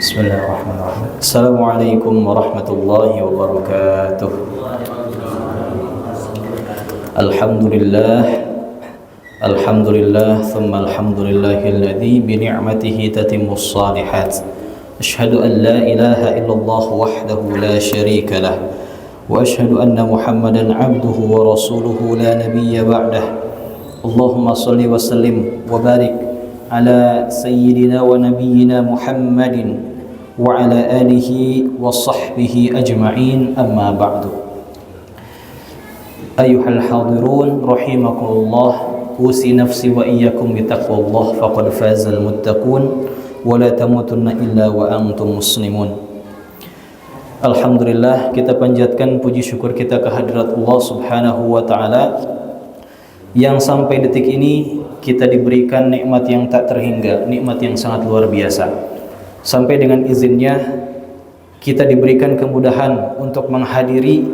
Bismillahirrahmanirrahim. Assalamualaikum warahmatullahi wabarakatuh. Alhamdulillah, alhamdulillah, thumma alhamdulillahilladzi bi ni'matihi tatimmus shalihat. Asyhadu an la ilaha illallah wahdahu la syarika lah, wa asyhadu anna Muhammadan abduhu wa rasuluhu la nabiyya ba'dah. Allahumma shalli wa sallim wa barik ala sayyidina wa nabiyyina Muhammadin wa ala alihi wa sahbihi ajma'in, amma ba'du. Ayyuhal hadirun rahimakumullah, usi nafsi wa iyyakum bitaqwallah, faqad fazal muttaqun wa la tamutunna illa wa antum muslimun. Alhamdulillah, kita panjatkan puji syukur kita kehadirat Allah Subhanahu wa taala yang sampai detik ini kita diberikan nikmat yang tak terhingga, nikmat yang sangat luar biasa. Sampai dengan izinnya kita diberikan kemudahan untuk menghadiri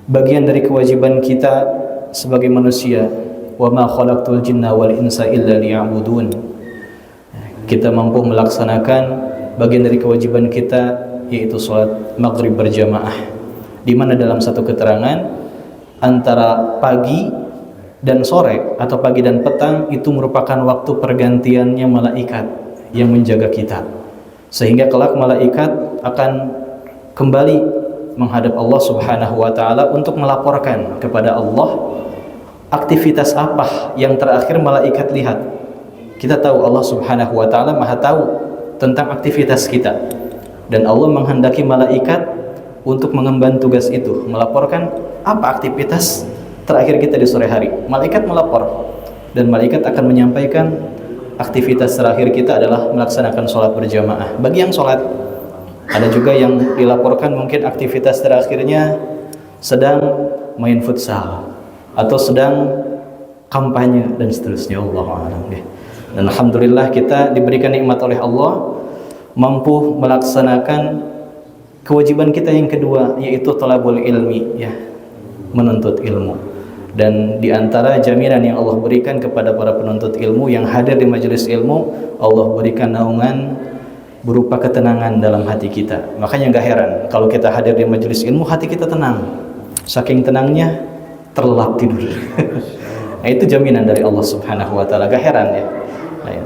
bagian dari kewajiban kita sebagai manusia. Wa ma khalaqtul jinna wal insa illa liya'budun. Kita mampu melaksanakan bagian dari kewajiban kita, yaitu salat maghrib berjamaah, di mana dalam satu keterangan antara pagi dan sore atau pagi dan petang itu merupakan waktu pergantiannya malaikat yang menjaga kita, sehingga kelak malaikat akan kembali menghadap Allah Subhanahu wa taala untuk melaporkan kepada Allah aktivitas apa yang terakhir malaikat lihat. Kita tahu Allah Subhanahu wa taala Maha tahu tentang aktivitas kita, dan Allah menghendaki malaikat untuk mengemban tugas itu, melaporkan apa aktivitas terakhir kita di sore hari. Malaikat melapor, dan malaikat akan menyampaikan aktivitas terakhir kita adalah melaksanakan sholat berjamaah. Bagi yang sholat, ada juga yang dilaporkan mungkin aktivitas terakhirnya sedang main futsal atau sedang kampanye dan seterusnya. Allahu a'lam. Dan alhamdulillah kita diberikan nikmat oleh Allah mampu melaksanakan kewajiban kita yang kedua, yaitu thalabul ilmi, ya, menuntut ilmu. Dan di antara jaminan yang Allah berikan kepada para penuntut ilmu yang hadir di majelis ilmu, Allah berikan naungan berupa ketenangan dalam hati kita. Makanya gak heran kalau kita hadir di majelis ilmu hati kita tenang, saking tenangnya terlelap tidur. Nah, itu jaminan dari Allah Subhanahu wa taala. Gak heran ya. Nah, ya.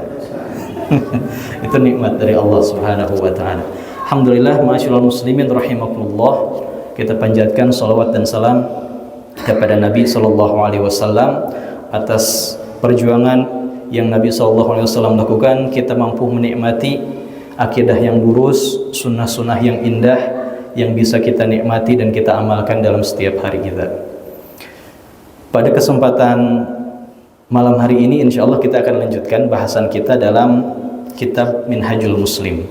Itu nikmat dari Allah Subhanahu wa taala. Alhamdulillah, ma'asyiral muslimin rahimakumullah. Kita panjatkan salawat dan salam kepada Nabi sallallahu alaihi wasallam atas perjuangan yang Nabi sallallahu alaihi wasallam lakukan. Kita mampu menikmati akidah yang lurus, sunnah-sunnah yang indah yang bisa kita nikmati dan kita amalkan dalam setiap hari kita. Pada kesempatan malam hari ini insyaallah kita akan lanjutkan bahasan kita dalam kitab Minhajul Muslim.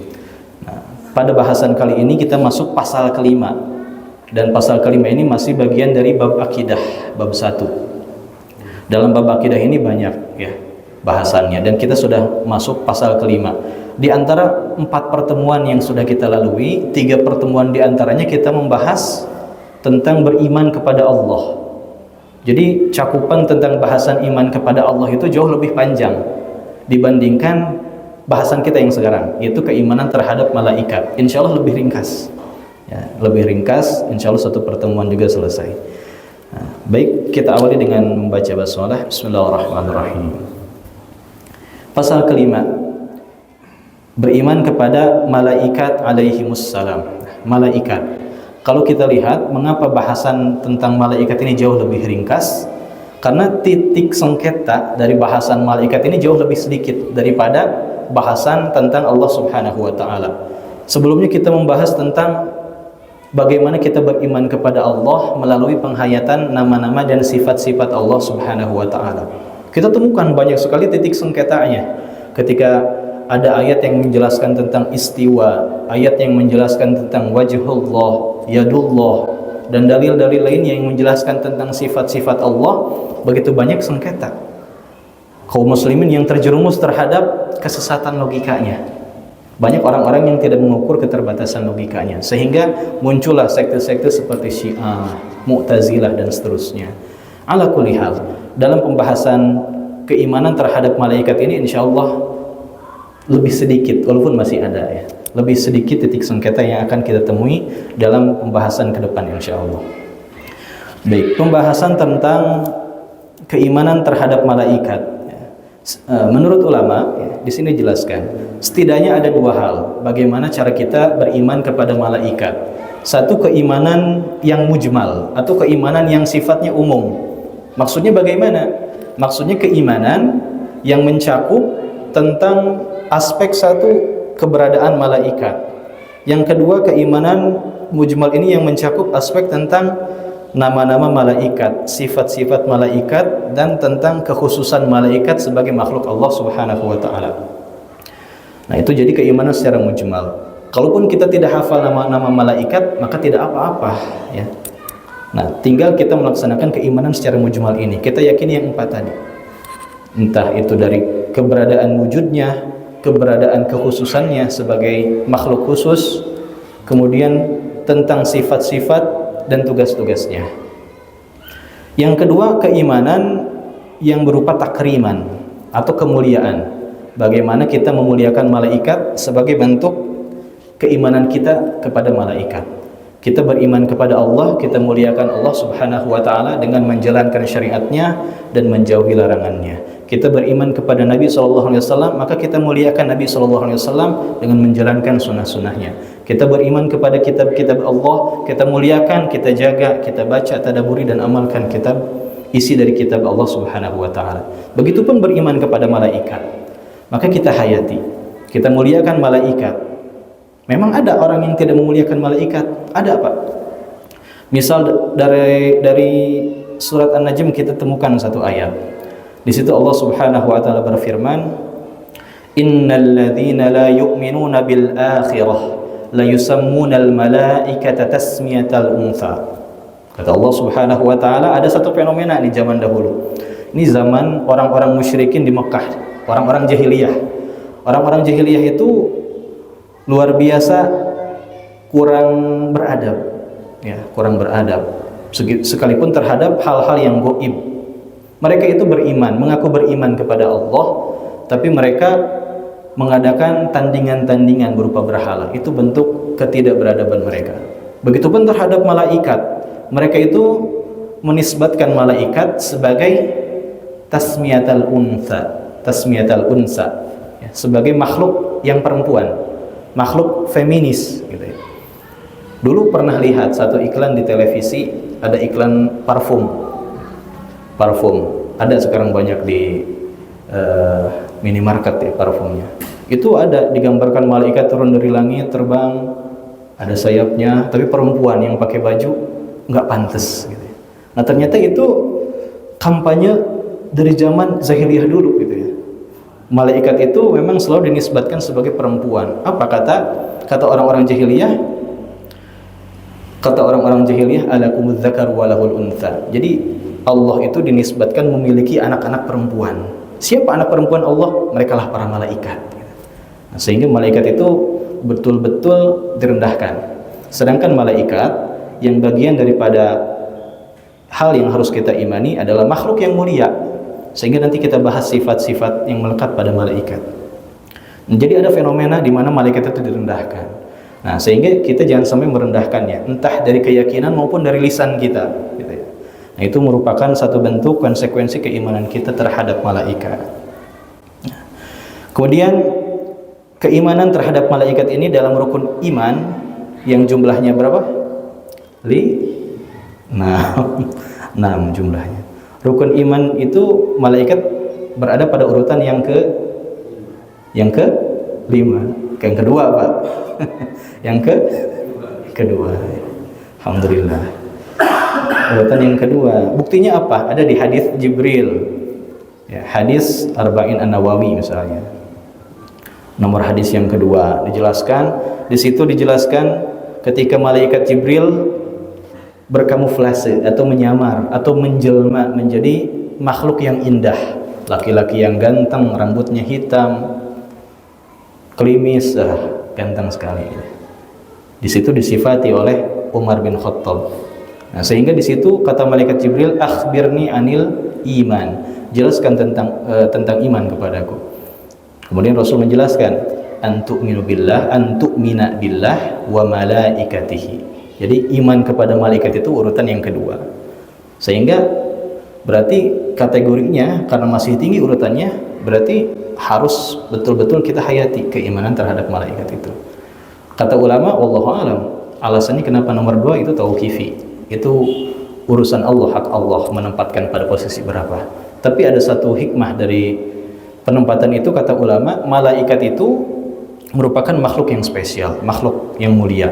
Nah, pada bahasan kali ini kita masuk pasal kelima, dan pasal kelima ini masih bagian dari bab akidah, bab 1. Dalam bab akidah ini banyak ya bahasannya, dan kita sudah masuk pasal kelima. Di antara 4 pertemuan yang sudah kita lalui, 3 pertemuan di antaranya kita membahas tentang beriman kepada Allah. Jadi cakupan tentang bahasan iman kepada Allah itu jauh lebih panjang dibandingkan bahasan kita yang sekarang, yaitu keimanan terhadap malaikat. Insya Allah lebih ringkas ya, lebih ringkas, insya Allah satu pertemuan juga selesai. Nah, baik, kita awali dengan membaca basmalah. Bismillahirrahmanirrahim. Pasal kelima, beriman kepada malaikat alaihimussalam. Malaikat, kalau kita lihat mengapa bahasan tentang malaikat ini jauh lebih ringkas, karena titik sengketa dari bahasan malaikat ini jauh lebih sedikit daripada bahasan tentang Allah Subhanahu wa taala. Sebelumnya kita membahas tentang bagaimana kita beriman kepada Allah melalui penghayatan nama-nama dan sifat-sifat Allah Subhanahu wa taala. Kita temukan banyak sekali titik sengketanya. Ketika ada ayat yang menjelaskan tentang istiwa, ayat yang menjelaskan tentang wajhullah, yadullah, dan dalil-dalil lainnya yang menjelaskan tentang sifat-sifat Allah, begitu banyak sengketa. Kaum muslimin yang terjerumus terhadap kesesatan logikanya. Banyak orang-orang yang tidak mengukur keterbatasan logikanya, sehingga muncullah sekte-sekte seperti Syiah, Mu'tazilah, dan seterusnya. Ala kulli hal, dalam pembahasan keimanan terhadap malaikat ini insyaallah lebih sedikit, walaupun masih ada ya, lebih sedikit titik sengketa yang akan kita temui dalam pembahasan ke depan insyaallah. Baik, pembahasan tentang keimanan terhadap malaikat. Menurut ulama, ya, di sini jelaskan, setidaknya ada dua hal bagaimana cara kita beriman kepada malaikat. Satu, keimanan yang mujmal atau keimanan yang sifatnya umum. Maksudnya bagaimana? Maksudnya keimanan yang mencakup tentang aspek satu, keberadaan malaikat. Yang kedua, keimanan mujmal ini yang mencakup aspek tentang nama-nama malaikat, sifat-sifat malaikat, dan tentang kekhususan malaikat sebagai makhluk Allah Subhanahu wa taala. Nah, itu jadi keimanan secara mujmal. Kalaupun kita tidak hafal nama-nama malaikat, maka tidak apa-apa ya. Nah, tinggal kita melaksanakan keimanan secara mujmal ini. Kita yakini yang empat tadi. Entah itu dari keberadaan wujudnya, keberadaan kekhususannya sebagai makhluk khusus, kemudian tentang sifat-sifat dan tugas-tugasnya. Yang kedua, keimanan yang berupa takriman atau kemuliaan. Bagaimana kita memuliakan malaikat sebagai bentuk keimanan kita kepada malaikat. Kita beriman kepada Allah, kita muliakan Allah Subhanahu wa taala dengan menjalankan syariatnya dan menjauhi larangannya. Kita beriman kepada Nabi SAW, maka kita muliakan Nabi SAW dengan menjalankan sunnah-sunnahnya. Kita beriman kepada kitab-kitab Allah, kita muliakan, kita jaga, kita baca, tadabburi dan amalkan kitab isi dari kitab Allah Subhanahu wa taala. Begitupun beriman kepada malaikat. Maka kita hayati, kita muliakan malaikat. Memang ada orang yang tidak memuliakan malaikat, ada Pak. Misal dari surat An-Najm kita temukan satu ayat. Di situ Allah Subhanahu wa taala berfirman, "Innal ladzina la yu'minuna bil akhirah la yusammunal malaikata tasmiyatal untha." Kata Allah Subhanahu wa taala, ada satu fenomena di zaman dahulu. Ini zaman orang-orang musyrikin di Mekah, orang-orang jahiliyah. Orang-orang jahiliyah itu luar biasa kurang beradab, ya, kurang beradab. Sekalipun terhadap hal-hal yang gaib. Mereka itu beriman, mengaku beriman kepada Allah, tapi mereka mengadakan tandingan-tandingan berupa berhala. Itu bentuk ketidakberadaban mereka. Begitupun terhadap malaikat. Mereka itu menisbatkan malaikat sebagai tasmiyatal unsa, ya, sebagai makhluk yang perempuan, makhluk feminis gitu ya. Dulu pernah lihat satu iklan di televisi, ada iklan parfum. Ada sekarang banyak di minimarket ya parfumnya. Itu ada digambarkan malaikat turun dari langit, terbang, ada sayapnya, tapi perempuan yang pakai baju nggak pantas gitu ya. Nah, ternyata itu kampanye dari zaman jahiliyah dulu gitu ya. Malaikat itu memang selalu dinisbatkan sebagai perempuan. Apa kata orang-orang jahiliyah? Kata orang-orang jahiliyah, alakumudz dzakar wa lahul untha. Jadi Allah itu dinisbatkan memiliki anak-anak perempuan. Siapa anak perempuan Allah? Merekalah para malaikat. Nah, sehingga malaikat itu betul-betul direndahkan. Sedangkan malaikat yang bagian daripada hal yang harus kita imani adalah makhluk yang mulia. Sehingga nanti kita bahas sifat-sifat yang melekat pada malaikat. Jadi ada fenomena di mana malaikat itu direndahkan. Nah, sehingga kita jangan sampai merendahkannya, entah dari keyakinan maupun dari lisan kita. Gitu ya. Nah, itu merupakan satu bentuk konsekuensi keimanan kita terhadap malaikat. Kemudian keimanan terhadap malaikat ini dalam rukun iman yang jumlahnya berapa? 6 jumlahnya. Rukun iman itu malaikat berada pada urutan yang ke-5. Yang kedua, Pak. Yang kedua. Alhamdulillah. Urutan yang kedua. Buktinya apa? Ada di hadis Jibril. Ya, hadis Arba'in An-Nawawi misalnya. Nomor hadis yang kedua dijelaskan, di situ dijelaskan ketika malaikat Jibril berkamuflase atau menyamar atau menjelma menjadi makhluk yang indah, laki-laki yang ganteng, rambutnya hitam, klimis, ganteng sekali. Di situ disifati oleh Umar bin Khattab. Nah, sehingga di situ kata malaikat Jibril, akhbirni anil iman, jelaskan tentang iman kepadaku. Kemudian Rasul menjelaskan, antu'minu billah, antu'mina billah wa malaikatihi. Jadi iman kepada malaikat itu urutan yang kedua. Sehingga berarti kategorinya karena masih tinggi urutannya, berarti harus betul-betul kita hayati keimanan terhadap malaikat itu. Kata ulama, wallahu alam, alasannya kenapa nomor 2 itu tauqifi. Itu urusan Allah, hak Allah menempatkan pada posisi berapa. Tapi ada satu hikmah dari penempatan itu, kata ulama, malaikat itu merupakan makhluk yang spesial, makhluk yang mulia.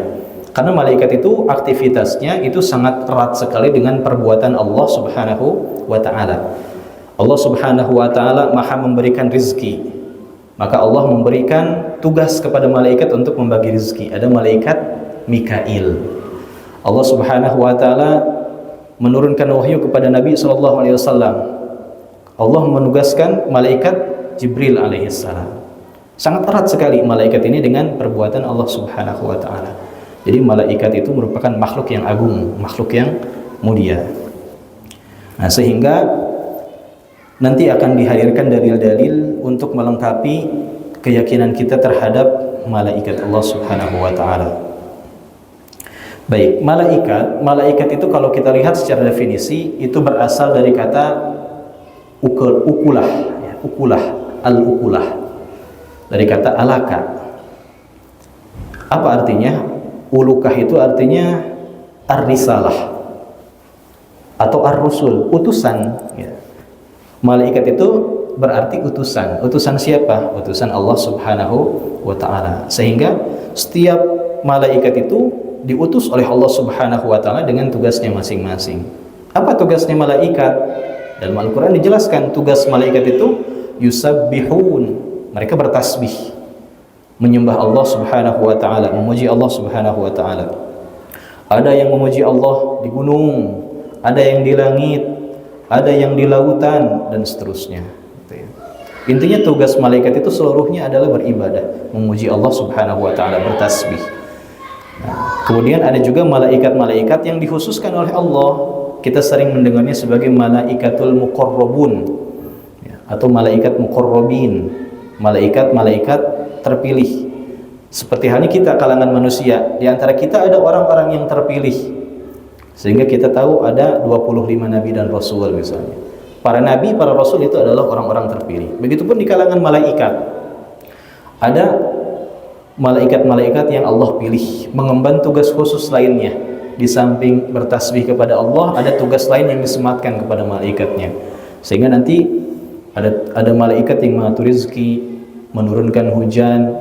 Karena malaikat itu aktivitasnya itu sangat erat sekali dengan perbuatan Allah Subhanahu wa taala. Allah Subhanahu wa taala Maha memberikan rizki. Maka Allah memberikan tugas kepada malaikat untuk membagi rizki. Ada malaikat Mikail. Allah Subhanahu wa taala menurunkan wahyu kepada Nabi sallallahu alaihi wasallam. Allah menugaskan malaikat Jibril alaihissalam. Sangat erat sekali malaikat ini dengan perbuatan Allah Subhanahu wa taala. Jadi malaikat itu merupakan makhluk yang agung, makhluk yang mulia. Nah, sehingga nanti akan dihadirkan dalil-dalil untuk melengkapi keyakinan kita terhadap malaikat Allah Subhanahu wa taala. Baik, malaikat itu kalau kita lihat secara definisi itu berasal dari kata ukulah, ya, al-ukulah. Dari kata alaka. Apa artinya? Ulukah itu artinya ar-risalah atau ar-rusul, utusan, ya. Malaikat itu berarti utusan. Utusan siapa? Utusan Allah Subhanahu wa taala. Sehingga setiap malaikat itu diutus oleh Allah Subhanahu wa taala dengan tugasnya masing-masing. Apa tugasnya malaikat? Dalam Al-Qur'an dijelaskan tugas malaikat itu yusabbihun. Mereka bertasbih, menyembah Allah Subhanahu wa taala, memuji Allah Subhanahu wa taala. Ada yang memuji Allah di gunung, ada yang di langit, ada yang di lautan, dan seterusnya. Intinya tugas malaikat itu seluruhnya adalah beribadah, memuji Allah Subhanahu wa taala, bertasbih. Nah, kemudian ada juga malaikat-malaikat yang dikhususkan oleh Allah. Kita sering mendengarnya sebagai malaikatul muqarrabun, ya, atau malaikat muqarrabin, malaikat-malaikat terpilih. Seperti halnya kita kalangan manusia, di antara kita ada orang-orang yang terpilih. Sehingga kita tahu ada 25 nabi dan rasul misalnya. Para nabi, para rasul itu adalah orang-orang terpilih. Begitupun di kalangan malaikat. Ada malaikat-malaikat yang Allah pilih mengemban tugas khusus lainnya. Di samping bertasbih kepada Allah, ada tugas lain yang disematkan kepada malaikatnya. Sehingga nanti ada malaikat yang mengatur rezeki, menurunkan hujan,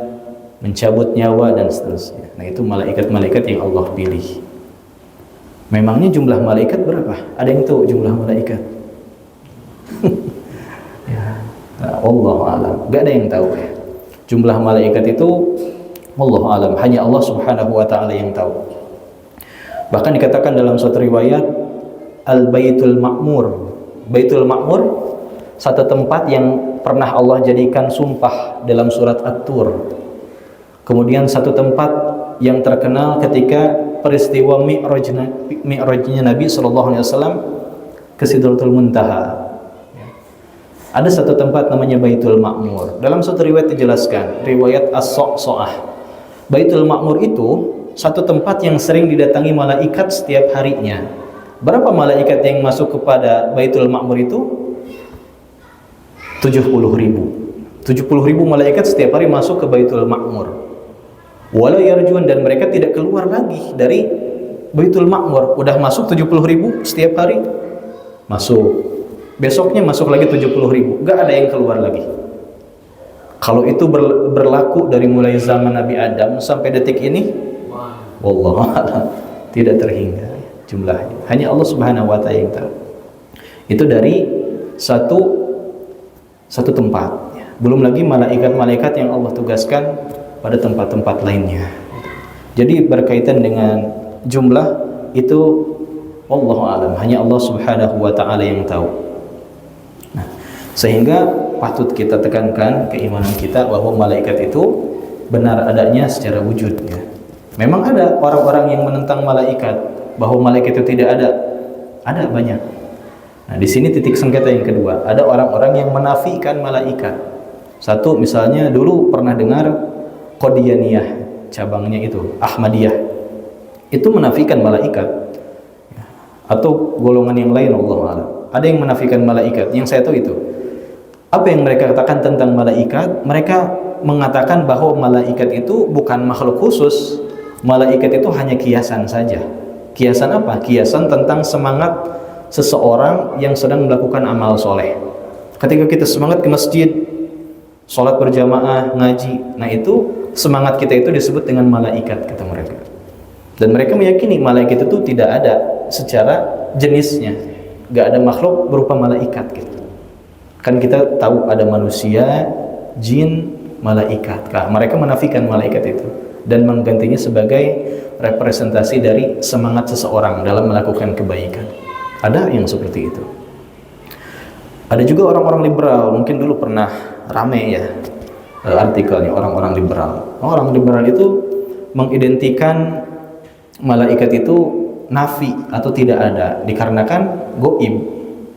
mencabut nyawa, dan seterusnya. Nah, itu malaikat-malaikat yang Allah pilih. Memangnya jumlah malaikat berapa? Ada yang tahu jumlah malaikat? Ya, Allah alam. Gak ada yang tahu ya. Jumlah malaikat itu Allah alam, hanya Allah Subhanahu wa taala yang tahu. Bahkan dikatakan dalam suatu riwayat Al-Baitul Ma'mur. Baitul Ma'mur, satu tempat yang pernah Allah jadikan sumpah dalam surat At-Tur. Kemudian satu tempat yang terkenal ketika peristiwa Mi'rajnya Nabi SAW ke Sidratul Muntaha. Ada satu tempat namanya Baitul Ma'mur. Dalam suatu riwayat dijelaskan, riwayat As-So'ah. Baitul Ma'mur itu satu tempat yang sering didatangi malaikat setiap harinya. Berapa malaikat yang masuk kepada Baitul Ma'mur itu? 70.000. 70.000 malaikat setiap hari masuk ke Baitul Ma'mur. Wala yarjun, dan mereka tidak keluar lagi dari Baitul Ma'mur. Udah masuk 70.000 setiap hari, masuk. Besoknya masuk lagi 70.000. Gak ada yang keluar lagi. Kalau itu berlaku dari mulai zaman Nabi Adam sampai detik ini, wallahu a'lam, tidak terhingga jumlahnya. Hanya Allah Subhanahu wa taala yang tahu. Itu dari satu tempat. Belum lagi malaikat-malaikat yang Allah tugaskan pada tempat-tempat lainnya. Jadi berkaitan dengan jumlah itu wallahu a'lam, hanya Allah Subhanahu wa taala yang tahu. Nah, sehingga patut kita tekankan keimanan kita bahwa malaikat itu benar adanya secara wujud, ya. Memang ada orang-orang yang menentang malaikat, bahwa malaikat itu tidak ada. Ada banyak. Nah, di sini titik sengketa yang kedua. Ada orang-orang yang menafikan malaikat. Satu misalnya dulu pernah dengar Qadianiyah, cabangnya itu Ahmadiyah, itu menafikan malaikat, atau golongan yang lain, Allah a'lam. Ada yang menafikan malaikat. Yang saya tahu itu. Apa yang mereka katakan tentang malaikat? Mereka mengatakan bahwa malaikat itu bukan makhluk khusus. Malaikat itu hanya kiasan saja. Kiasan apa? Kiasan tentang semangat seseorang yang sedang melakukan amal soleh. Ketika kita semangat ke masjid, sholat berjamaah, ngaji, nah itu semangat kita itu disebut dengan malaikat, kata mereka. Dan mereka meyakini malaikat itu tidak ada secara jenisnya, gak ada makhluk berupa malaikat gitu. Kan kita tahu ada manusia, jin, malaikat. Nah, mereka menafikan malaikat itu dan menggantinya sebagai representasi dari semangat seseorang dalam melakukan kebaikan. Ada yang seperti itu. Ada juga orang-orang liberal, mungkin dulu pernah rame ya artikelnya orang-orang liberal. Orang liberal itu mengidentikan malaikat itu nafi atau tidak ada, dikarenakan goib,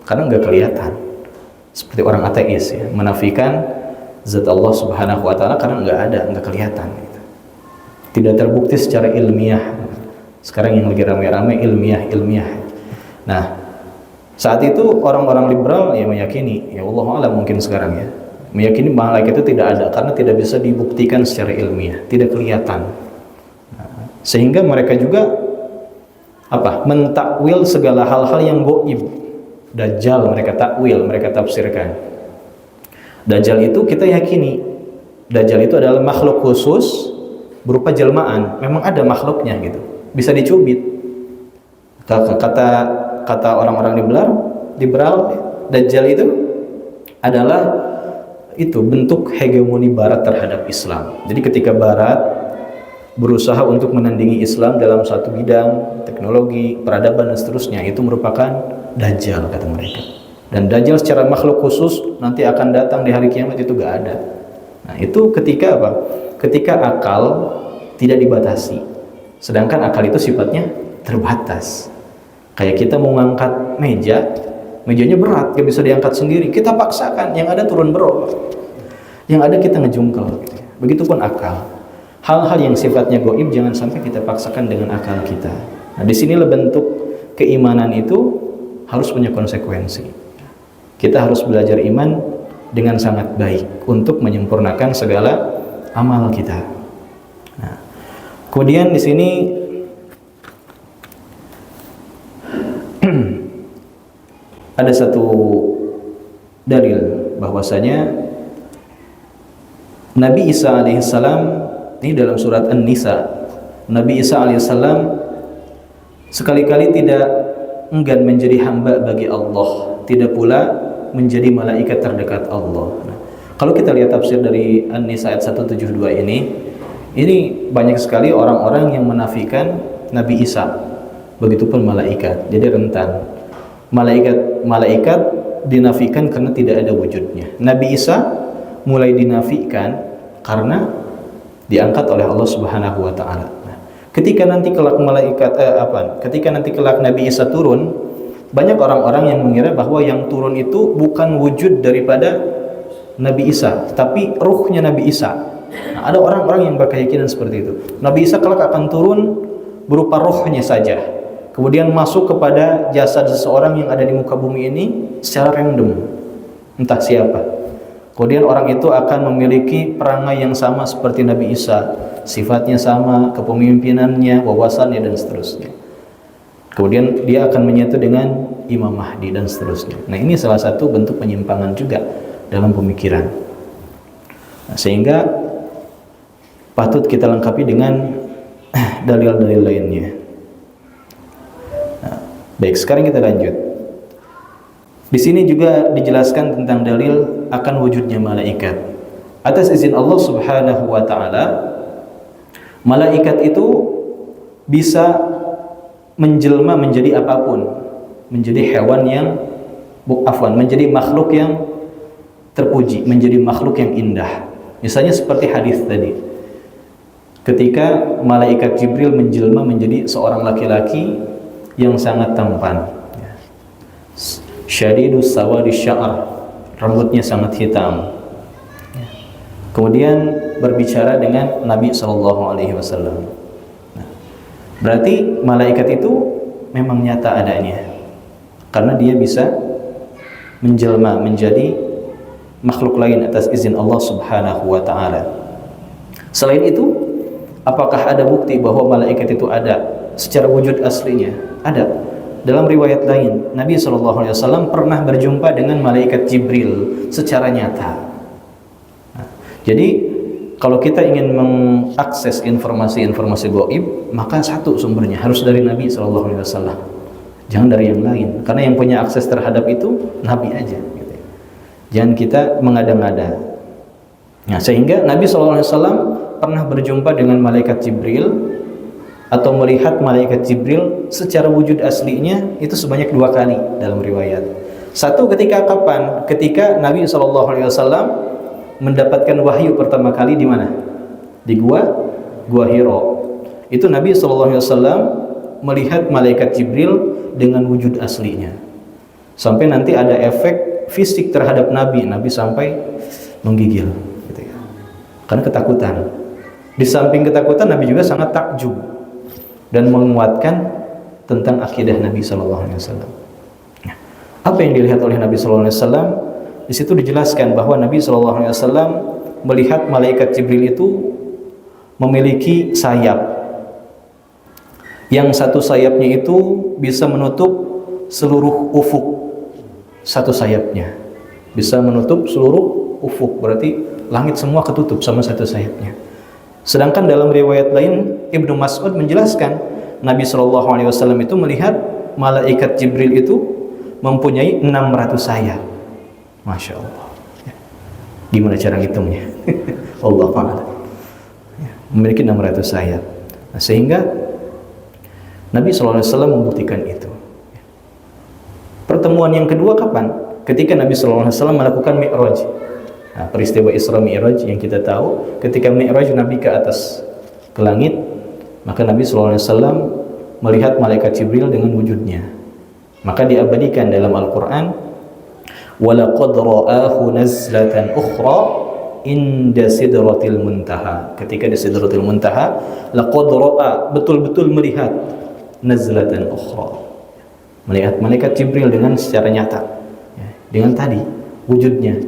karena nggak kelihatan. Seperti orang ateis ya, menafikan zat Allah Subhanahu wa taala karena nggak ada, nggak kelihatan gitu. Tidak terbukti secara ilmiah. Sekarang yang lagi ramai-ramai ilmiah. Nah, saat itu orang-orang liberal ya meyakini, ya Allah a'lam mungkin sekarang ya, meyakini malaikat itu tidak ada karena tidak bisa dibuktikan secara ilmiah, tidak kelihatan. Nah, sehingga mereka juga mentakwil segala hal-hal yang gaib. Dajjal mereka takwil, mereka tafsirkan. Dajjal itu kita yakini, Dajjal itu adalah makhluk khusus berupa jelmaan, memang ada makhluknya gitu, bisa dicubit. Kata orang-orang liberal, Dajjal itu adalah bentuk hegemoni Barat terhadap Islam. Jadi ketika Barat berusaha untuk menandingi Islam dalam satu bidang, teknologi, peradaban dan seterusnya, itu merupakan Dajjal kata mereka. Dan Dajjal secara makhluk khusus nanti akan datang di hari kiamat, itu gak ada. Nah itu ketika Ketika akal tidak dibatasi, sedangkan akal itu sifatnya terbatas. Kayak kita mau ngangkat mejanya berat, gak bisa diangkat sendiri, kita paksakan, yang ada turun berok, yang ada kita ngejungkel gitu. Begitupun akal. Hal-hal yang sifatnya gaib jangan sampai kita paksakan dengan akal kita. Nah, disinilah bentuk keimanan itu harus punya konsekuensi. Kita harus belajar iman dengan sangat baik untuk menyempurnakan segala amal kita. Nah, kemudian di sini ada satu dalil bahwasanya Nabi Isa alaihissalam, ini dalam surat An-Nisa, Nabi Isa alaihissalam sekali-kali tidak enggan menjadi hamba bagi Allah, tidak pula menjadi malaikat terdekat Allah. Nah, kalau kita lihat tafsir dari An-Nisa ayat 172 ini banyak sekali orang-orang yang menafikan Nabi Isa, begitupun malaikat. Jadi rentan. Malaikat dinafikan karena tidak ada wujudnya. Nabi Isa mulai dinafikan karena diangkat oleh Allah Subhanahu wa taala. Nah, ketika nanti kelak Nabi Isa turun, banyak orang-orang yang mengira bahwa yang turun itu bukan wujud daripada Nabi Isa, tapi ruhnya Nabi Isa. Nah, ada orang-orang yang berkeyakinan seperti itu. Nabi Isa kelak akan turun berupa ruhnya saja, kemudian masuk kepada jasad seseorang yang ada di muka bumi ini secara random, entah siapa. Kemudian orang itu akan memiliki perangai yang sama seperti Nabi Isa, sifatnya sama, kepemimpinannya, wawasannya dan seterusnya. Kemudian dia akan menyatu dengan Imam Mahdi dan seterusnya. Nah, ini salah satu bentuk penyimpangan juga dalam pemikiran. Nah, sehingga patut kita lengkapi dengan dalil-dalil lainnya. Nah, baik, sekarang kita lanjut. Di sini juga dijelaskan tentang dalil akan wujudnya malaikat. Atas izin Allah Subhanahu wa taala, malaikat itu bisa menjelma menjadi apapun, menjadi hewan yang menjadi makhluk yang terpuji, menjadi makhluk yang indah. Misalnya seperti hadis tadi, ketika malaikat Jibril menjelma menjadi seorang laki-laki yang sangat tampan, syadidus sawadi sya'r, rambutnya sangat hitam, kemudian berbicara dengan Nabi SAW. Nah, berarti malaikat itu memang nyata adanya, karena dia bisa menjelma menjadi makhluk lain atas izin Allah Subhanahu wa Ta'ala. Selain itu, apakah ada bukti bahwa malaikat itu ada secara wujud aslinya? Ada. Dalam riwayat lain, Nabi SAW pernah berjumpa dengan malaikat Jibril secara nyata. Nah, jadi kalau kita ingin mengakses informasi-informasi gaib, maka satu sumbernya harus dari Nabi SAW. Jangan dari yang lain, karena yang punya akses terhadap itu Nabi aja. Gitu. Jangan kita mengada-ngada. Nah, sehingga Nabi SAW pernah berjumpa dengan malaikat Jibril atau melihat malaikat Jibril secara wujud aslinya itu sebanyak 2 kali dalam riwayat. Satu ketika kapan? Ketika Nabi SAW mendapatkan wahyu pertama kali di mana? Di Gua Hiro. Itu Nabi SAW melihat malaikat Jibril dengan wujud aslinya. Sampai nanti ada efek fisik terhadap Nabi. Nabi sampai menggigil, gitu ya. Karena ketakutan. Di samping ketakutan, Nabi juga sangat takjub dan menguatkan tentang akidah Nabi SAW. Nah, apa yang dilihat oleh Nabi SAW? Di situ dijelaskan bahwa Nabi SAW melihat malaikat Jibril itu memiliki sayap. Yang satu sayapnya itu bisa menutup seluruh ufuk. Satu sayapnya bisa menutup seluruh ufuk, berarti langit semua ketutup sama satu sayapnya. Sedangkan dalam riwayat lain, Ibnu Mas'ud menjelaskan Nabi SAW itu melihat malaikat Jibril itu mempunyai 600 sayap. Masya Allah. Gimana cara ngitungnya? Allah Ta'ala. Memiliki 600 sayap. Nah, sehingga Nabi SAW membuktikan itu. Pertemuan yang kedua kapan? Ketika Nabi SAW melakukan Mi'raj. Nah, peristiwa Isra Mi'raj yang kita tahu, ketika Mi'raj Nabi ke atas ke langit, maka Nabi SAW melihat malaikat Jibril dengan wujudnya. Maka diabadikan dalam Al-Quran, وَلَقَدْ رَآهُ نَزْلَةً أُخْرَى إِنْدَ سِدْرَةِ الْمُنْتَهَى. Ketika di Sidratil Muntaha, laqad ra'a, betul-betul melihat, nazlatan ukhra, melihat malaikat Jibril dengan secara nyata, ya, dengan tadi wujudnya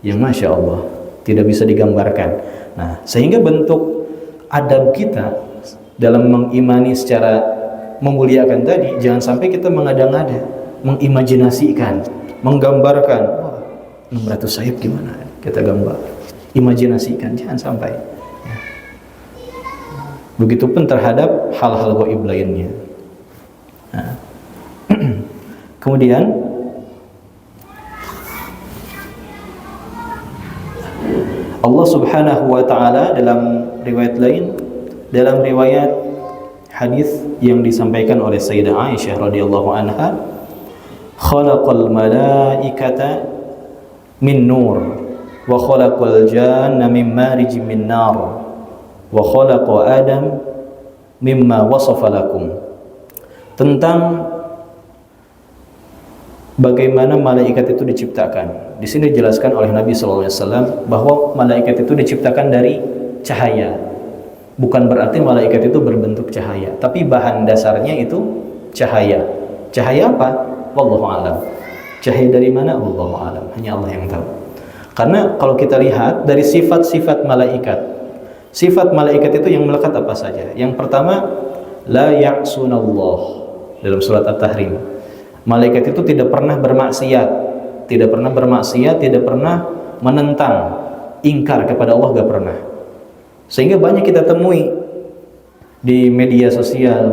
yang Masya Allah tidak bisa digambarkan. Nah, sehingga bentuk adab kita dalam mengimani secara memuliakan tadi, jangan sampai kita mengada-ngada, mengimajinasikan, menggambarkan, wah, 600 sayap gimana kita gambar, imajinasikan, jangan sampai ya. Begitupun terhadap hal-hal gaib lainnya. Nah. Kemudian Allah Subhanahu wa Ta'ala dalam riwayat lain, dalam riwayat hadis yang disampaikan oleh Sayyidah Aisyah radhiyallahu anha, khalaqal malaikata min nur wa khalaqal janna min marij min nar wa khalaqa Adam mimma wasafa lakum. Tentang bagaimana malaikat itu diciptakan. Di sini dijelaskan oleh Nabi SAW bahwa malaikat itu diciptakan dari cahaya. Bukan berarti malaikat itu berbentuk cahaya, tapi bahan dasarnya itu cahaya. Cahaya apa? Wallahu a'lam. Cahaya dari mana? Wallahu a'lam. Hanya Allah yang tahu. Karena kalau kita lihat dari sifat-sifat malaikat, sifat malaikat itu yang melekat apa saja? Yang pertama, la ya'sunallah, dalam surat At-Tahrim. Malaikat itu tidak pernah bermaksiat, tidak pernah bermaksiat, tidak pernah menentang, ingkar kepada Allah, gak pernah. Sehingga banyak kita temui di media sosial,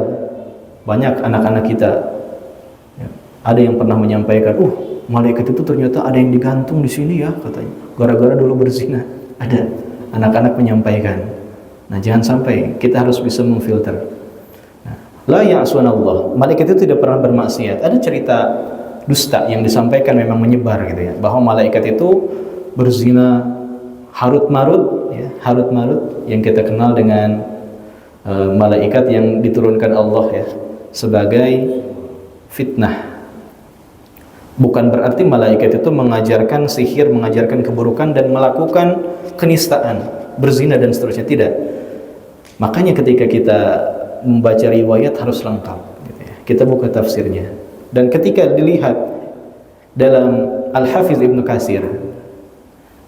banyak anak-anak kita, ada yang pernah menyampaikan, malaikat itu ternyata ada yang digantung di sini ya, katanya, gara-gara dulu berzina. Ada anak-anak menyampaikan. Nah, jangan sampai, kita harus bisa memfilter. La ya'sunallah, malaikat itu tidak pernah bermaksiat. Ada cerita dusta yang disampaikan memang menyebar gitu ya, bahwa malaikat itu berzina harut-marut ya, harut-marut yang kita kenal dengan malaikat yang diturunkan Allah ya sebagai fitnah Bukan berarti malaikat itu mengajarkan sihir, mengajarkan keburukan dan melakukan kenistaan, berzina dan seterusnya, tidak. Makanya ketika kita membaca riwayat harus lengkap gitu ya. Kita buka tafsirnya. Dan ketika dilihat dalam Al-Hafiz Ibnu Katsir,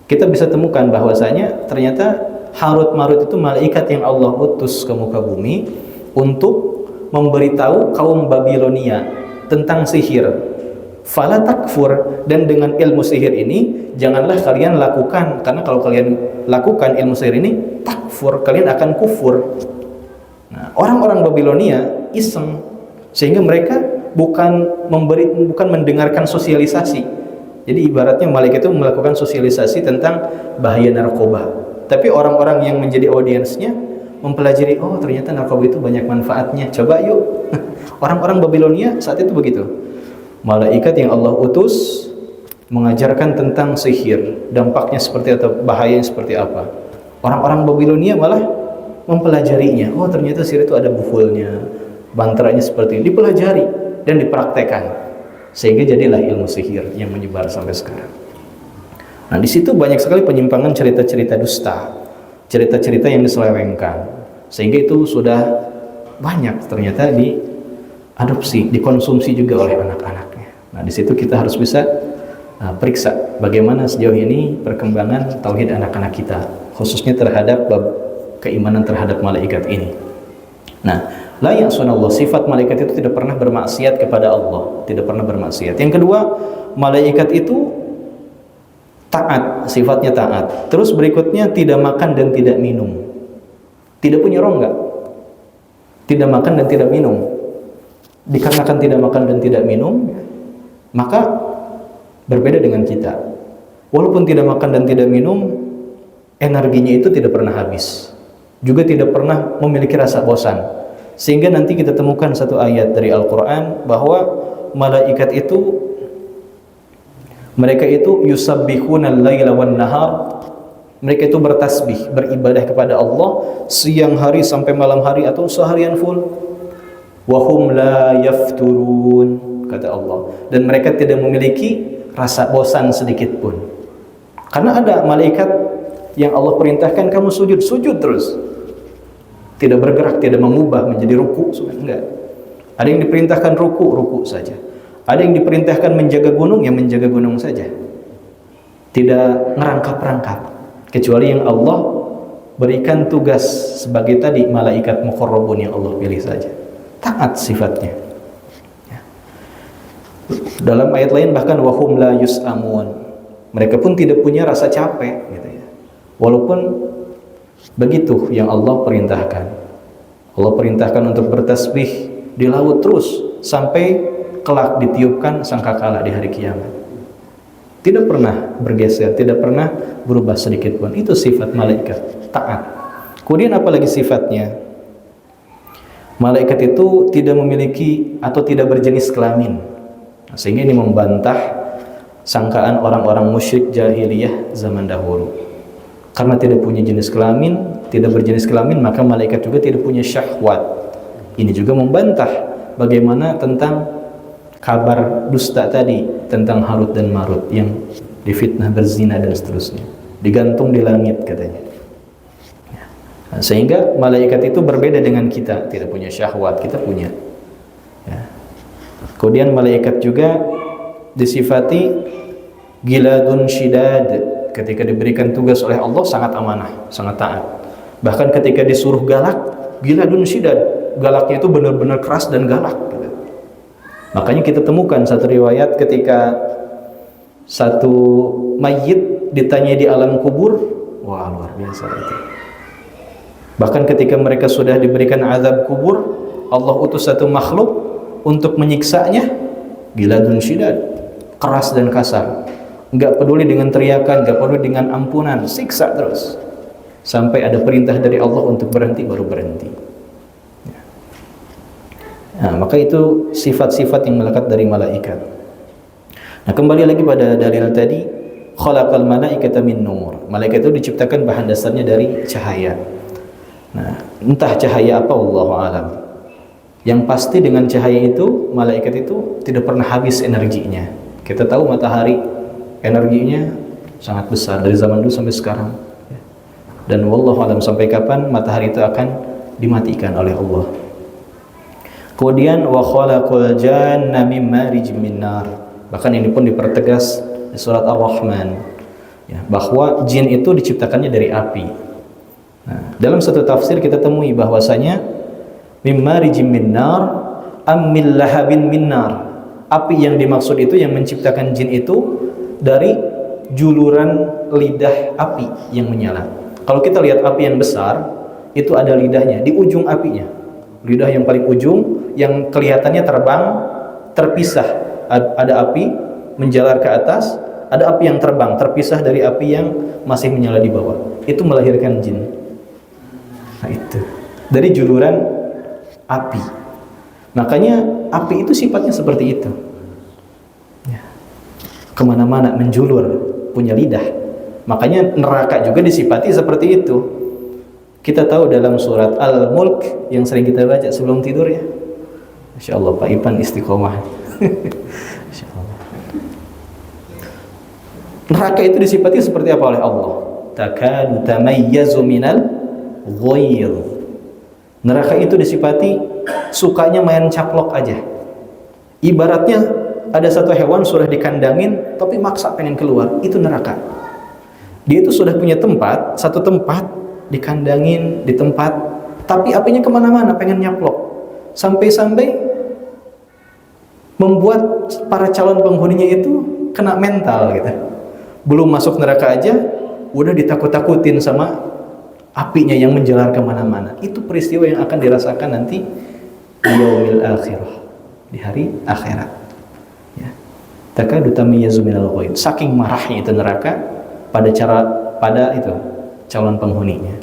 kita bisa temukan bahwasanya ternyata Harut Marut itu malaikat yang Allah utus ke muka bumi untuk memberitahu kaum Babilonia tentang sihir. Fala takfur, dan dengan ilmu sihir ini janganlah kalian lakukan, karena kalau kalian lakukan ilmu sihir ini takfur, kalian akan kufur. Nah, orang-orang Babilonia iseng, sehingga mereka bukan mendengarkan sosialisasi. Jadi ibaratnya malaikat itu melakukan sosialisasi tentang bahaya narkoba, tapi orang-orang yang menjadi audiensnya mempelajari, oh ternyata narkoba itu banyak manfaatnya, coba yuk. Orang-orang Babilonia saat itu begitu. Malaikat yang Allah utus mengajarkan tentang sihir, dampaknya seperti apa, bahayanya seperti apa. Orang-orang Babilonia malah mempelajarinya. Oh ternyata sihir itu ada buhulnya, banteranya seperti ini, dipelajari dan dipraktekkan, sehingga jadilah ilmu sihir yang menyebar sampai sekarang. Nah di situ banyak sekali penyimpangan, cerita-cerita dusta, cerita-cerita yang diselewengkan, sehingga itu sudah banyak ternyata diadopsi, dikonsumsi juga oleh anak-anaknya. Nah di situ kita harus bisa periksa bagaimana sejauh ini perkembangan tauhid anak-anak kita, khususnya terhadap bab keimanan terhadap malaikat ini. Nah, la ya'sunallah, sifat malaikat itu tidak pernah bermaksiat kepada Allah, tidak pernah bermaksiat. Yang kedua, malaikat itu taat, sifatnya taat. Terus berikutnya tidak makan dan tidak minum. Tidak punya rongga. Tidak makan dan tidak minum. Dikarenakan tidak makan dan tidak minum, maka berbeda dengan kita. Walaupun tidak makan dan tidak minum, energinya itu tidak pernah habis, juga tidak pernah memiliki rasa bosan. Sehingga nanti kita temukan satu ayat dari Al-Quran bahwa malaikat itu, mereka itu yusabbihuna al-laila wan nahar, mereka itu bertasbih, beribadah kepada Allah siang hari sampai malam hari atau seharian full. Wahum la yafturun, kata Allah, dan mereka tidak memiliki rasa bosan sedikit pun. Karena ada malaikat yang Allah perintahkan kamu sujud, sujud terus, tidak bergerak, tidak mengubah menjadi ruku, enggak. Ada yang diperintahkan ruku, ruku saja. Ada yang diperintahkan menjaga gunung, yang menjaga gunung saja, tidak ngerangkap-rangkap, kecuali yang Allah berikan tugas sebagai tadi malaikat muqarrabun yang Allah pilih saja. Taat sifatnya. Dalam ayat lain bahkan wahum la yus'amun, mereka pun tidak punya rasa capek gitu ya. Walaupun begitu yang Allah perintahkan. Allah perintahkan untuk bertasbih di laut terus sampai kelak ditiupkan sangkakala di hari kiamat. Tidak pernah bergeser, tidak pernah berubah sedikit pun. Itu sifat malaikat, taat. Kemudian apalagi sifatnya? Malaikat itu tidak memiliki atau tidak berjenis kelamin. Sehingga ini membantah sangkaan orang-orang musyrik jahiliyah zaman dahulu. Karena tidak punya jenis kelamin, tidak berjenis kelamin, maka malaikat juga tidak punya syahwat. Ini juga membantah bagaimana tentang kabar dusta tadi tentang Harut dan Marut yang difitnah berzina dan seterusnya, digantung di langit katanya. Sehingga malaikat itu berbeda dengan kita, tidak punya syahwat, kita punya. Kemudian malaikat juga disifati giladun syidad, ketika diberikan tugas oleh Allah sangat amanah, sangat taat. Bahkan ketika disuruh galak, giladun syidad, galaknya itu benar-benar keras dan galak gitu. Makanya kita temukan satu riwayat ketika satu mayit ditanya di alam kubur, wah luar biasa itu. Bahkan ketika mereka sudah diberikan azab kubur, Allah utus satu makhluk untuk menyiksanya, giladun syidad, keras dan kasar, enggak peduli dengan teriakan, enggak peduli dengan ampunan, siksa terus sampai ada perintah dari Allah untuk berhenti, baru berhenti. Nah, maka itu sifat-sifat yang melekat dari malaikat. Nah, kembali lagi pada dalil tadi, khalaqal malaikata min nur. Malaikat itu diciptakan bahan dasarnya dari cahaya. Nah, entah cahaya apa, wallahu alam. Yang pasti dengan cahaya itu, malaikat itu tidak pernah habis energinya. Kita tahu matahari energinya sangat besar dari zaman dulu sampai sekarang. Dan wallahu alam sampai kapan matahari itu akan dimatikan oleh Allah. Kemudian wa khalaqal janna mim marijim min nar. Bahkan ini pun dipertegas di surat Ar-Rahman, ya, bahwa jin itu diciptakannya dari api. Nah, dalam satu tafsir kita temui bahwasanya mim marijim min nar am min lahabin min nar. Api yang dimaksud itu, yang menciptakan jin itu dari juluran lidah api yang menyala. Kalau kita lihat api yang besar, itu ada lidahnya di ujung apinya. Lidah yang paling ujung yang kelihatannya terbang, terpisah. Ada api menjalar ke atas, ada api yang terbang, terpisah dari api yang masih menyala di bawah. Itu melahirkan jin. Nah itu, dari juluran api. Makanya api itu sifatnya seperti itu, ya, kemana-mana menjulur, punya lidah. Makanya neraka juga disifati seperti itu. Kita tahu dalam surat Al-Mulk yang sering kita baca sebelum tidur, ya. Masya Allah, Pak Ipan istiqomah. Masya Allah. Neraka itu disifati seperti apa oleh Allah? Takadu tamayyazu minal ghayr. Neraka itu disifati sukanya main caplok aja. Ibaratnya ada satu hewan sudah dikandangin tapi maksa pengen keluar, itu neraka. Dia itu sudah punya tempat, satu tempat, dikandangin di tempat, tapi apinya kemana-mana pengen nyaplok, sampai-sampai membuat para calon penghuninya itu kena mental gitu. Belum masuk neraka aja udah ditakut-takutin sama apinya yang menjalar kemana-mana. Itu peristiwa yang akan dirasakan nanti di yaumil akhirah, di hari akhirat, ya. Takadu tamayyazu minal ghayr. Saking marahnya itu neraka pada itu calon penghuninya.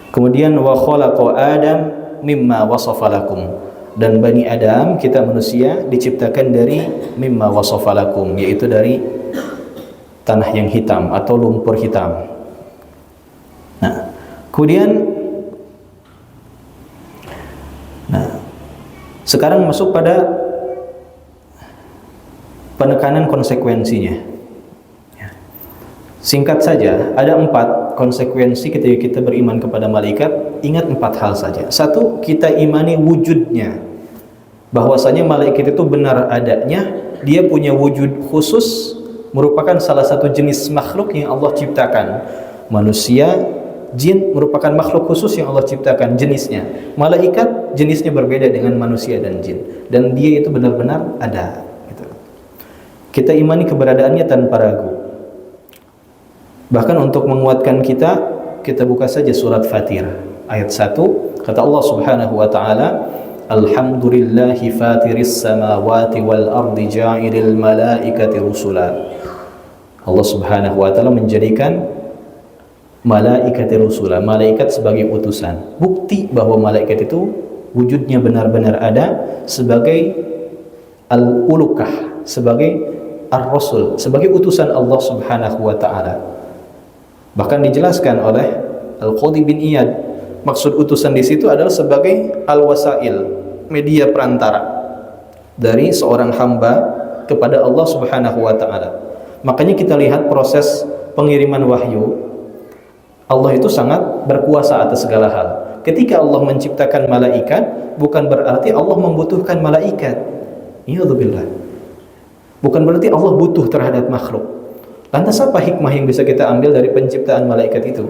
Kemudian wa khalaqa Adam mimma wasafa lakum. Dan Bani Adam, kita manusia, diciptakan dari mimma wasafa lakum, yaitu dari tanah yang hitam atau lumpur hitam. Nah, kemudian sekarang masuk pada penekanan konsekuensinya. Singkat saja, ada 4 konsekuensi ketika kita beriman kepada malaikat. Ingat 4 hal saja. 1, kita imani wujudnya, bahwasanya malaikat itu benar adanya, dia punya wujud khusus, merupakan salah satu jenis makhluk yang Allah ciptakan. Manusia, jin merupakan makhluk khusus yang Allah ciptakan jenisnya. Malaikat jenisnya berbeda dengan manusia dan jin, dan dia itu benar-benar ada, gitu. Kita imani keberadaannya tanpa ragu. Bahkan untuk menguatkan kita buka saja surat Fatir ayat 1. Kata Allah Subhanahu wa taala, alhamdulillahi fatiris samawati wal ardi ja'ilil malaikati rusula. Allah Subhanahu wa taala menjadikan malaikat rusula, malaikat sebagai utusan. Bukti bahwa malaikat itu wujudnya benar-benar ada sebagai al-ulukah, sebagai ar-rasul, sebagai utusan Allah Subhanahu wa taala. Bahkan dijelaskan oleh Al-Qadhi bin Iyad, maksud utusan di situ adalah sebagai al-wasail, media perantara dari seorang hamba kepada Allah Subhanahu wa taala. Makanya kita lihat proses pengiriman wahyu, Allah itu sangat berkuasa atas segala hal. Ketika Allah menciptakan malaikat, bukan berarti Allah membutuhkan malaikat. Iyadzubillah. Bukan berarti Allah butuh terhadap makhluk. Lantas apa hikmah yang bisa kita ambil dari penciptaan malaikat itu?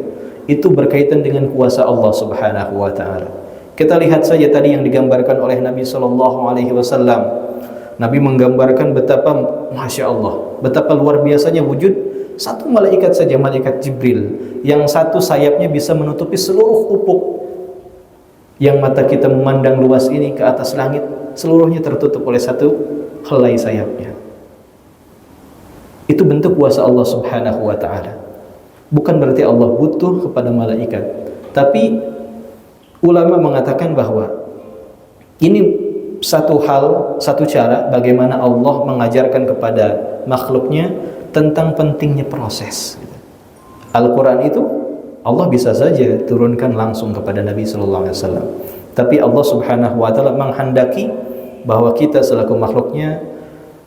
Itu berkaitan dengan kuasa Allah Subhanahu wa taala. Kita lihat saja tadi yang digambarkan oleh Nabi sallallahu alaihi wasallam. Nabi menggambarkan betapa Masya Allah, betapa luar biasanya wujud satu malaikat saja, malaikat Jibril, yang satu sayapnya bisa menutupi seluruh ufuk. Yang mata kita memandang luas ini ke atas langit, seluruhnya tertutup oleh satu helai sayapnya. Itu bentuk kuasa Allah Subhanahu wa ta'ala. Bukan berarti Allah butuh kepada malaikat, tapi ulama mengatakan bahwa ini satu hal, satu cara bagaimana Allah mengajarkan kepada makhluknya tentang pentingnya proses. Al-Quran itu Allah bisa saja turunkan langsung kepada Nabi sallallahu alaihi wasallam, tapi Allah Subhanahu wa ta'ala menghendaki bahwa kita selaku makhluknya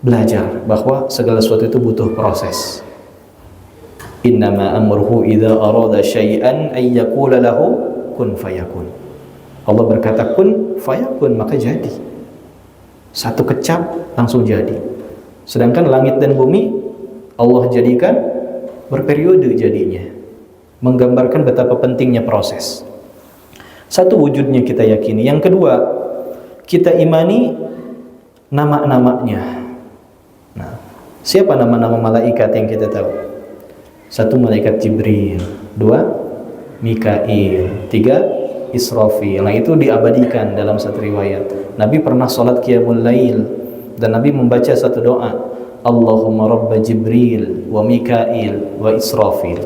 belajar bahwa segala sesuatu itu butuh proses. Innama amruhu idza arada syai'an ay yaqula lahu kun fayakun. Allah berkata kun fayakun, maka jadi. Satu kecap langsung jadi. Sedangkan langit dan bumi Allah jadikan berperiode jadinya, menggambarkan betapa pentingnya proses. Satu, wujudnya kita yakini. Yang kedua, kita imani nama-namanya. Nah, siapa nama-nama malaikat yang kita tahu? Satu, malaikat Jibril. Dua, Mikail. Tiga, Israfil. Nah, itu diabadikan dalam satu riwayat. Nabi pernah sholat qiyamul lail dan Nabi membaca satu doa, Allahumma rabba Jibril wa Mikail wa Israfil,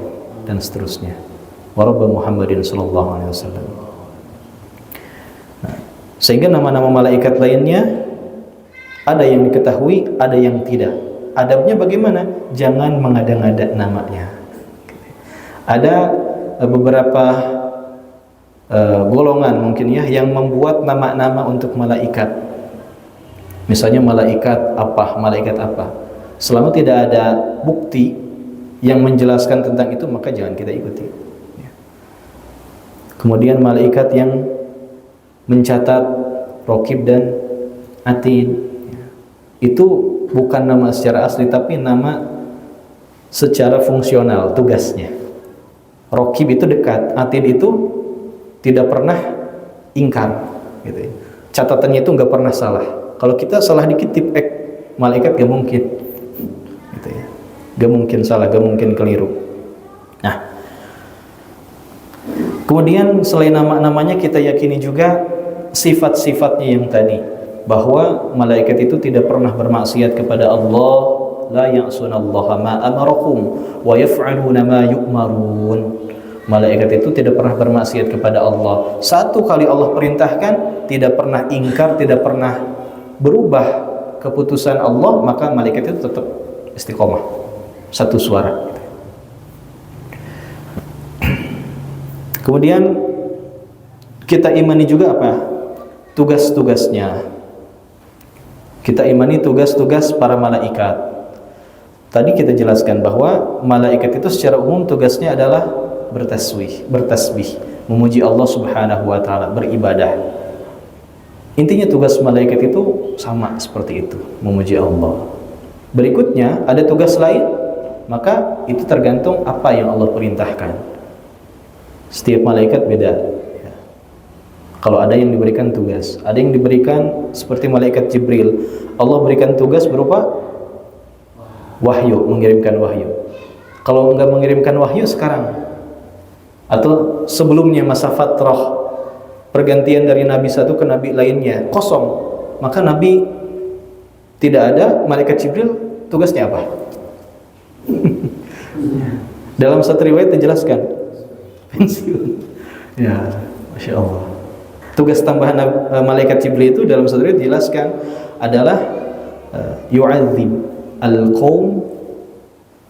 dan seterusnya. Wa rabba Muhammadin sallallahu alaihi wasallam. Nah, sehingga nama-nama malaikat lainnya ada yang diketahui, ada yang tidak. Adabnya bagaimana? Jangan mengada-ngada namanya. Ada beberapa golongan mungkin ya yang membuat nama-nama untuk malaikat. Misalnya malaikat apa. Selama tidak ada bukti yang menjelaskan tentang itu, maka jangan kita ikuti. Kemudian malaikat yang mencatat Raqib dan Atid, itu bukan nama secara asli, tapi nama secara fungsional, tugasnya. Raqib itu dekat, Atid itu tidak pernah ingkar, gitu ya. Catatannya itu nggak pernah salah. Kalau kita salah dikit tipek, malaikat gak mungkin, gitu ya. Gak mungkin salah, gak mungkin keliru. Nah, kemudian selain nama-namanya kita yakini juga sifat-sifatnya yang tadi, bahwa malaikat itu tidak pernah bermaksiat kepada Allah, la ya'sunallaha ma amarakum wa yaf'aluna ma yu'marun. Malaikat itu tidak pernah bermaksiat kepada Allah. Satu kali Allah perintahkan, tidak pernah ingkar, tidak pernah berubah keputusan Allah, maka malaikat itu tetap istiqomah, satu suara. Kemudian kita imani juga apa? Tugas-tugasnya. Kita imani tugas-tugas para malaikat. Tadi kita jelaskan bahwa malaikat itu secara umum tugasnya adalah bertasbih, memuji Allah Subhanahu wa taala, beribadah. Intinya tugas malaikat itu sama seperti itu, memuji Allah. Berikutnya ada tugas lain, maka itu tergantung apa yang Allah perintahkan. Setiap malaikat beda. Kalau ada yang diberikan tugas, ada yang diberikan seperti malaikat Jibril, Allah berikan tugas berupa wahyu, mengirimkan wahyu. Kalau enggak mengirimkan wahyu sekarang atau sebelumnya masa fatrah pergantian dari nabi satu ke nabi lainnya kosong, maka nabi tidak ada, malaikat Jibril tugasnya apa? Dalam satu riwayat dijelaskan pensiun. Ya, Masya Allah. Tugas tambahan malaikat Jibril itu dalam satu riwayat dijelaskan adalah yu'adzib al-qaum,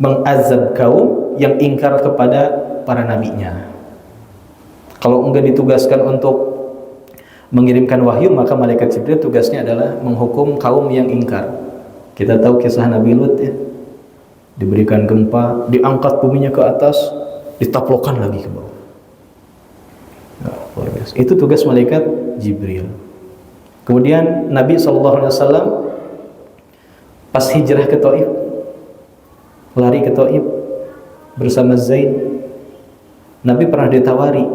mengazab kaum yang ingkar kepada para nabinya. Kalau enggak ditugaskan untuk mengirimkan wahyu, maka malaikat Jibril tugasnya adalah menghukum kaum yang ingkar. Kita tahu kisah Nabi Lut ya. Diberikan gempa, diangkat buminya ke atas, ditaplokkan lagi ke bawah. Ya, luar biasa. Itu tugas malaikat Jibril. Kemudian Nabi SAW pas hijrah ke Taif, lari ke Taif bersama Zaid, Nabi pernah ditawari,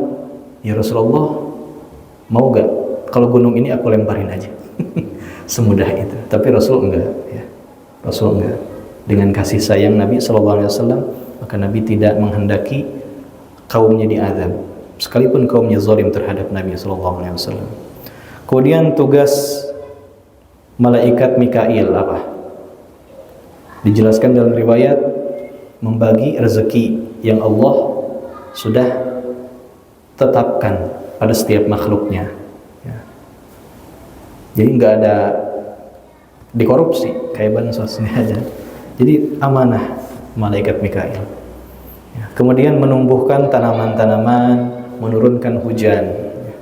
ya Rasulullah, mau gak kalau gunung ini aku lemparin aja? Semudah itu. Tapi Rasul enggak ya. Rasul enggak. Dengan kasih sayang Nabi SAW, maka Nabi tidak menghendaki kaumnya diazab, sekalipun kaumnya zalim terhadap Nabi SAW. Kemudian tugas malaikat Mikail apa? Dijelaskan dalam riwayat, membagi rezeki yang Allah sudah tetapkan pada setiap makhluknya ya. Jadi nggak ada dikorupsi kayak bansosnya aja. Jadi amanah malaikat Mikail ya. Kemudian menumbuhkan tanaman-tanaman, menurunkan hujan ya.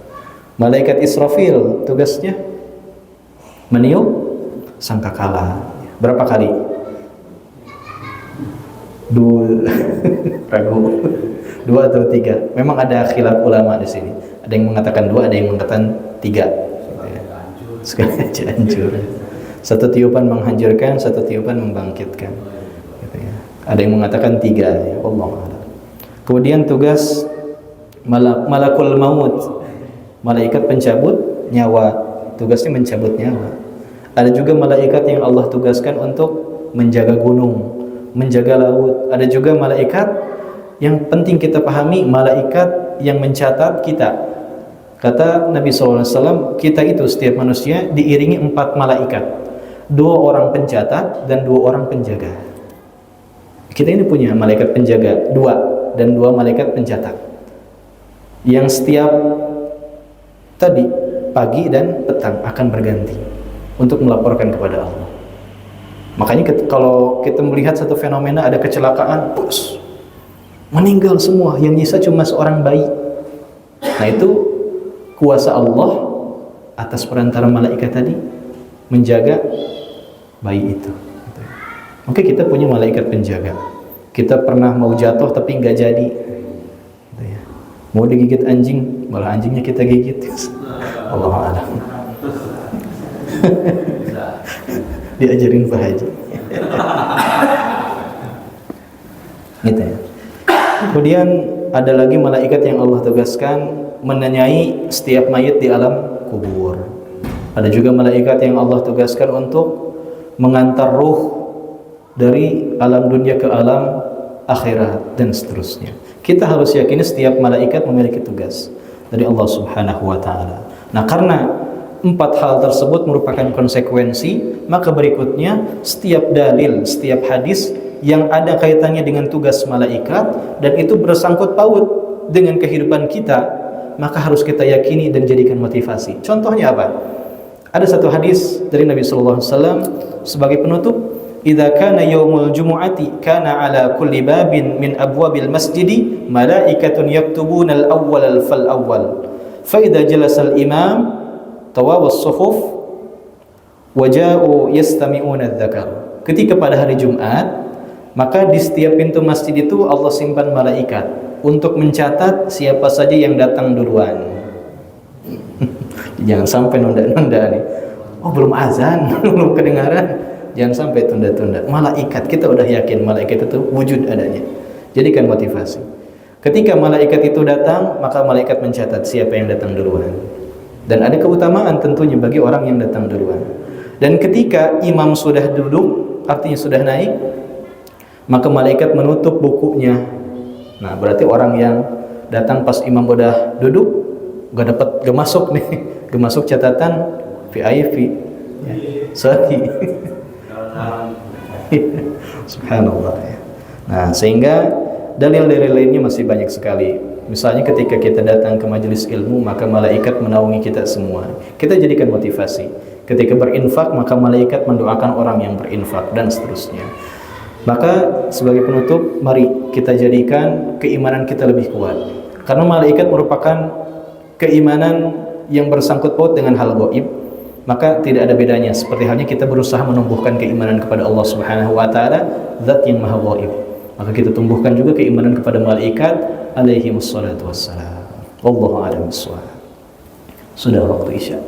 Malaikat Israfil tugasnya meniup sangkakala ya. Berapa kali? Dua. Ragu. 2 atau 3. Memang ada khilaf ulama di sini. Ada yang mengatakan 2, ada yang mengatakan 3. Sekali aja hancur. Satu tiupan menghancurkan, satu tiupan membangkitkan. Gitu ya. Ada yang mengatakan 3. Ya Allah. Kemudian tugas malakul maut, malaikat pencabut nyawa. Tugasnya mencabut nyawa. Ada juga malaikat yang Allah tugaskan untuk menjaga gunung, menjaga laut. Ada juga malaikat yang penting kita pahami, malaikat yang mencatat kita. Kata Nabi SAW, kita itu setiap manusia diiringi 4 malaikat, 2 orang pencatat dan 2 orang penjaga. Kita ini punya malaikat penjaga 2 dan 2 malaikat pencatat, yang setiap tadi pagi dan petang akan berganti untuk melaporkan kepada Allah. Makanya kalau kita melihat satu fenomena, ada kecelakaan, pus, meninggal semua, yang nyisa cuma seorang bayi. Nah itu kuasa Allah atas perantara malaikat tadi menjaga bayi itu. Oke, kita punya malaikat penjaga. Kita pernah mau jatuh tapi nggak jadi. Mau digigit anjing, malah anjingnya kita gigit. Allah a'lam. Diajarin Pak Haji. Gitu ya. Kemudian ada lagi malaikat yang Allah tugaskan menanyai setiap mayit di alam kubur. Ada juga malaikat yang Allah tugaskan untuk mengantar ruh dari alam dunia ke alam akhirat dan seterusnya. Kita harus yakini setiap malaikat memiliki tugas dari Allah Subhanahu wa taala. Nah, karena 4 hal tersebut merupakan konsekuensi, maka berikutnya setiap dalil, setiap hadis yang ada kaitannya dengan tugas malaikat dan itu bersangkut paut dengan kehidupan kita, maka harus kita yakini dan jadikan motivasi. Contohnya apa? Ada satu hadis dari Nabi sallallahu alaihi wasallam sebagai penutup, "Idza kana yaumul jumu'ati kana ala kulli babin min abwabil masjidi malaikatun yaktubuna al-awwal fal-awwal. Fa idza jalasa al-imam tawawas suhuf waja'u yastami'una adz-dzakar." Ketika pada hari Jumat, maka di setiap pintu masjid itu Allah simpan malaikat untuk mencatat siapa saja yang datang duluan. Jangan sampai nunda-nunda nih. Oh, belum azan, belum kedengaran. Jangan sampai tunda-tunda. Malaikat, kita udah yakin malaikat itu wujud adanya. Jadikan motivasi. Ketika malaikat itu datang, maka malaikat mencatat siapa yang datang duluan. Dan ada keutamaan tentunya bagi orang yang datang duluan. Dan ketika imam sudah duduk, artinya sudah naik, maka malaikat menutup bukunya. Nah, berarti orang yang datang pas imam udah duduk, gak masuk nih, gak masuk catatan VIP, ya. Sorry. Subhanallah ya. Nah, sehingga dalil-dalil lainnya masih banyak sekali. Misalnya ketika kita datang ke majelis ilmu, maka malaikat menaungi kita semua. Kita jadikan motivasi. Ketika berinfak, maka malaikat mendoakan orang yang berinfak dan seterusnya. Maka sebagai penutup, mari kita jadikan keimanan kita lebih kuat. Karena malaikat merupakan keimanan yang bersangkut paut dengan hal gaib, maka tidak ada bedanya seperti halnya kita berusaha menumbuhkan keimanan kepada Allah Subhanahu wa taala, zat yang maha gaib. Maka kita tumbuhkan juga keimanan kepada malaikat alaihi wassalatu wassalam. Wallahu a'lam bissawab. Sudah waktu Isya.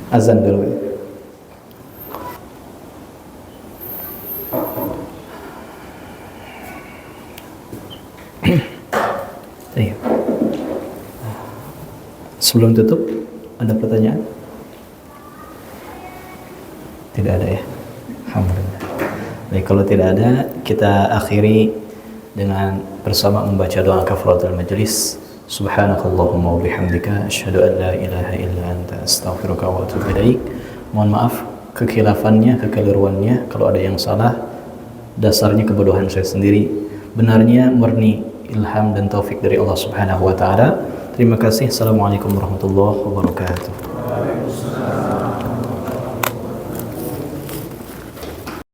Azan dulu. Sebelum tutup, ada pertanyaan? Tidak ada ya? Alhamdulillah. Baik, kalau tidak ada, kita akhiri dengan bersama membaca doa kafaratul majlis. Subhanakallahumma wa bihamdika asyhadu an la ilaha illa anta astaghfiruka wa atubu ilaik. Mohon maaf kekhilafannya, kekeliruannya, kalau ada yang salah, dasarnya kebodohan saya sendiri. Benarnya murni ilham dan taufik dari Allah Subhanahu wa taala. Terima kasih. Assalamualaikum warahmatullahi wabarakatuh.